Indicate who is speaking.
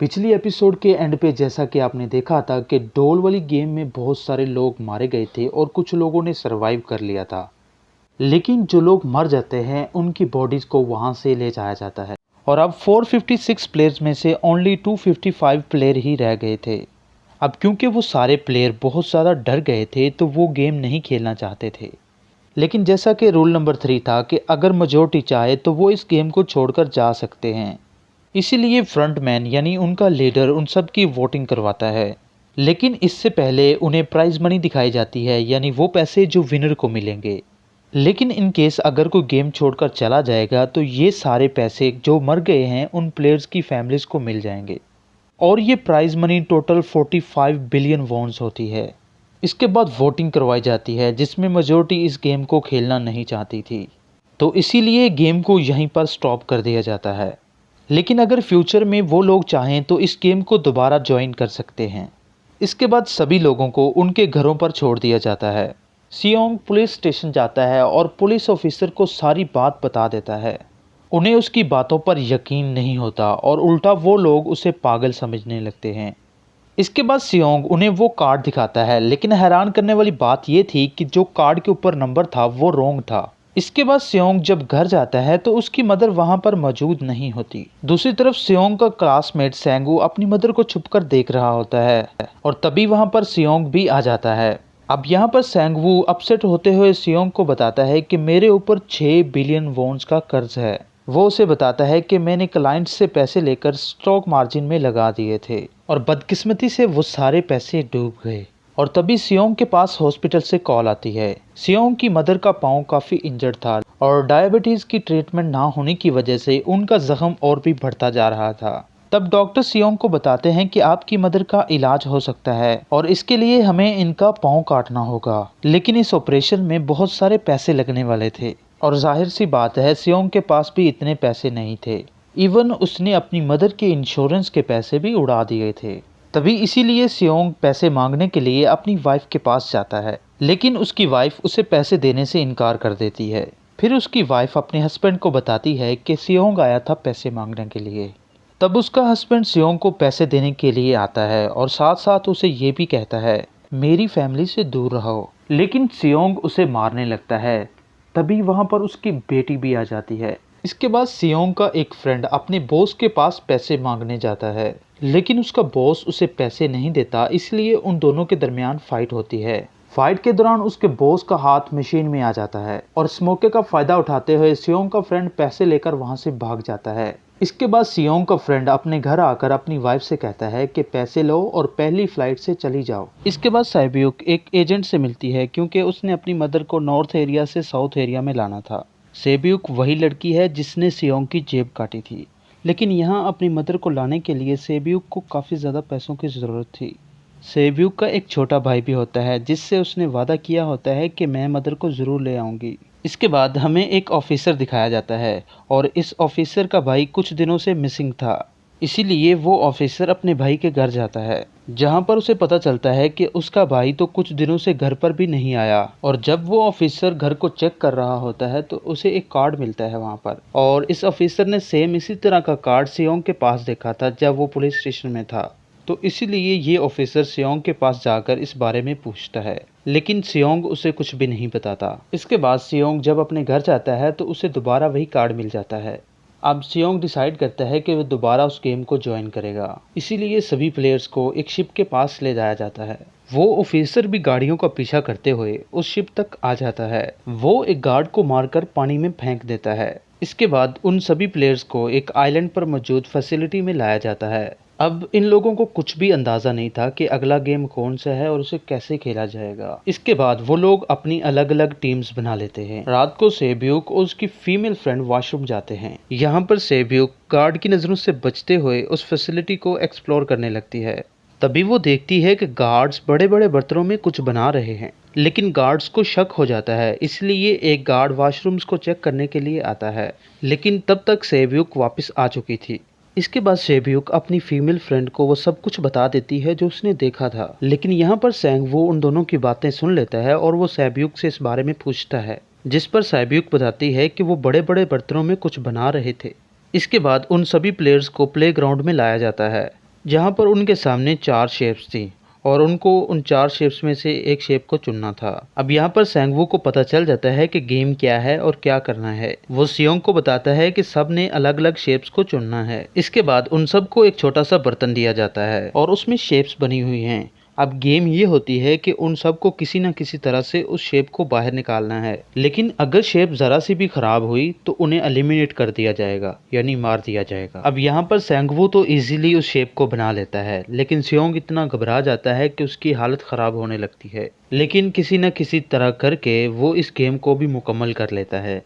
Speaker 1: पिछली एपिसोड के एंड पे जैसा कि आपने देखा था कि डोल वाली गेम में बहुत सारे लोग मारे गए थे और कुछ लोगों ने सरवाइव कर लिया था। लेकिन जो लोग मर जाते हैं उनकी बॉडीज को वहां से ले जाया जाता है और अब 456 प्लेयर्स में से ओनली 255 प्लेयर ही रह गए थे। अब क्योंकि वो सारे प्लेयर बहुत ज़्यादा डर गए थे तो वो गेम नहीं खेलना चाहते थे। लेकिन जैसा कि रूल नंबर 3 था कि अगर मेजॉरिटी चाहे तो वो इस गेम को छोड़कर जा सकते हैं। इसीलिए फ्रंटमैन यानी उनका लीडर उन सब की वोटिंग करवाता है। लेकिन इससे पहले उन्हें प्राइज मनी दिखाई जाती है, यानी वो पैसे जो विनर को मिलेंगे। लेकिन इन केस अगर कोई गेम छोड़कर चला जाएगा तो ये सारे पैसे जो मर गए हैं उन प्लेयर्स की फैमिलीज को मिल जाएंगे और ये prize money total 45 billion wons होती है। इसके बाद वोटिंग करवाई जाती है जिसमें मेजॉरिटी इस गेम को खेलना नहीं चाहती थी, तो इसीलिए गेम को यहीं पर स्टॉप कर दिया जाता है। लेकिन अगर फ्यूचर में वो लोग चाहें तो इस गेम को दोबारा ज्वाइन कर सकते हैं। इसके बाद सभी लोगों को उनके घरों पर छोड़ दिया जाता है। सियोंग पुलिस स्टेशन जाता है और पुलिस ऑफिसर को सारी बात बता देता है। उन्हें उसकी बातों पर यकीन नहीं होता और उल्टा वो लोग उसे पागल समझने लगते हैं। इसके बाद सियोंग उन्हें वो कार्ड दिखाता है, लेकिन हैरान करने वाली बात ये थी कि जो कार्ड के ऊपर नंबर था वो रॉन्ग था। इसके बाद सियोंग जब घर जाता है तो उसकी मदर वहां पर मौजूद नहीं होती। दूसरी तरफ सियोंग का क्लासमेट सेंगू अपनी मदर को छुपकर देख रहा होता है और तभी वहां पर सियोंग भी आ जाता है। अब यहाँ पर सेंगवू अपसेट होते हुए सियोंग को बताता है कि मेरे ऊपर 6 बिलियन वॉन्स का कर्ज है। वो उसे बताता है कि मैंने क्लाइंट से पैसे लेकर स्टॉक मार्जिन में लगा दिए थे और बदकिस्मती से वो सारे पैसे डूब गए। और तभी सियोंग के पास हॉस्पिटल से कॉल आती है। सियोंग की मदर का पाँव काफ़ी इंजर्ड था और डायबिटीज़ की ट्रीटमेंट ना होने की वजह से उनका जख्म और भी बढ़ता जा रहा था। तब डॉक्टर सियोंग को बताते हैं कि आपकी मदर का इलाज हो सकता है और इसके लिए हमें इनका पाँव काटना होगा। लेकिन इस ऑपरेशन में बहुत सारे पैसे लगने वाले थे और जाहिर सी बात है सियोंग के पास भी इतने पैसे नहीं थे। इवन उसने अपनी मदर के इंश्योरेंस के पैसे भी उड़ा दिए थे। तभी इसीलिए सियोंग पैसे मांगने के लिए अपनी वाइफ के पास जाता है, लेकिन उसकी वाइफ उसे पैसे देने से इनकार कर देती है। फिर उसकी वाइफ अपने हस्बैंड को बताती है कि सियोंग आया था पैसे मांगने के लिए। तब उसका हस्बैंड सियोंग को पैसे देने के लिए आता है और साथ साथ उसे ये भी कहता है मेरी फैमिली से दूर रहो। लेकिन सियोंग उसे मारने लगता है। तभी वहाँ पर उसकी बेटी भी आ जाती है। इसके बाद सियोंग का एक फ्रेंड अपने बॉस के पास पैसे मांगने जाता है, लेकिन उसका बॉस उसे पैसे नहीं देता, इसलिए उन दोनों के दरमियान फाइट होती है। फाइट के दौरान उसके बॉस का हाथ मशीन में आ जाता है और इस मौके का फायदा उठाते हुए सियोंग का फ्रेंड पैसे लेकर वहां से भाग जाता है। इसके बाद सियोंग का फ्रेंड अपने घर आकर अपनी वाइफ से कहता है कि पैसे लो और पहली फ्लाइट से चली जाओ। इसके बाद साइब्यूक एक एजेंट से मिलती है क्योंकि उसने अपनी मदर को नॉर्थ एरिया से साउथ एरिया में लाना था। सेब्यूक वही लड़की है जिसने सियोंग की जेब काटी थी, लेकिन यहाँ अपनी मदर को लाने के लिए सेब्यूक को काफ़ी ज़्यादा पैसों की ज़रूरत थी। सेब्यूक का एक छोटा भाई भी होता है जिससे उसने वादा किया होता है कि मैं मदर को ज़रूर ले आऊँगी। इसके बाद हमें एक ऑफिसर दिखाया जाता है और इस ऑफिसर का भाई कुछ दिनों से मिसिंग था, इसीलिए वो ऑफिसर अपने भाई के घर जाता है, जहां पर उसे पता चलता है कि उसका भाई तो कुछ दिनों से घर पर भी नहीं आया। और जब वो ऑफिसर घर को चेक कर रहा होता है तो उसे एक कार्ड मिलता है वहां पर, और इस ऑफिसर ने सेम इसी तरह का कार्ड सियोंग के पास देखा था जब वो पुलिस स्टेशन में था, तो इसीलिए ये ऑफिसर सियोंग के पास जाकर इस बारे में पूछता है, लेकिन सियोंग उसे कुछ भी नहीं बताता। इसके बाद सियोंग जब अपने घर जाता है तो उसे दोबारा वही कार्ड मिल जाता है। अब सियोंग डिसाइड करता है कि वह दोबारा उस गेम को ज्वाइन करेगा, इसीलिए सभी प्लेयर्स को एक शिप के पास ले जाया जाता है। वो ऑफिसर भी गाड़ियों का पीछा करते हुए उस शिप तक आ जाता है। वो एक गार्ड को मारकर पानी में फेंक देता है। इसके बाद उन सभी प्लेयर्स को एक आइलैंड पर मौजूद फैसिलिटी में लाया जाता है। अब इन लोगों को कुछ भी अंदाजा नहीं था कि अगला गेम कौन सा है और उसे कैसे खेला जाएगा। इसके बाद वो लोग अपनी अलग अलग टीम्स बना लेते हैं। रात को सेब्यूक और उसकी फीमेल फ्रेंड वॉशरूम जाते हैं। यहाँ पर सेब्यूक गार्ड की नजरों से बचते हुए उस फैसिलिटी को एक्सप्लोर करने लगती है। तभी वो देखती है कि गार्ड्स बड़े बड़े बर्तनों में कुछ बना रहे हैं, लेकिन गार्ड्स को शक हो जाता है, इसलिए एक गार्ड वॉशरूम्स को चेक करने के लिए आता है, लेकिन तब तक सेब्यूक वापस आ चुकी थी। इसके बाद सेब्यूक अपनी फीमेल फ्रेंड को वो सब कुछ बता देती है जो उसने देखा था, लेकिन यहाँ पर सेंग वो उन दोनों की बातें सुन लेता है और वो सेब्यूक से इस बारे में पूछता है, जिस पर सेब्यूक बताती है कि वो बड़े बड़े बर्तनों में कुछ बना रहे थे। इसके बाद उन सभी प्लेयर्स को प्लेग्राउंड में लाया जाता है जहाँ पर उनके सामने 4 शेप्स थी और उनको उन 4 शेप्स में से एक शेप को चुनना था। अब यहाँ पर सेंगवू को पता चल जाता है कि गेम क्या है और क्या करना है। वो सियोंग को बताता है कि सब ने अलग अलग शेप्स को चुनना है। इसके बाद उन सबको एक छोटा सा बर्तन दिया जाता है और उसमें शेप्स बनी हुई हैं। अब गेम ये होती है कि उन सबको किसी न किसी तरह से उस शेप को बाहर निकालना है, लेकिन अगर शेप जरा सी भी खराब हुई तो उन्हें एलिमिनेट कर दिया जाएगा, यानी मार दिया जाएगा। अब यहाँ पर सेंगवू तो इजीली उस शेप को बना लेता है, लेकिन सियोंग इतना घबरा जाता है कि उसकी हालत खराब होने लगती है। लेकिन किसी न किसी तरह करके वो इस गेम को भी मुकम्मल कर लेता है।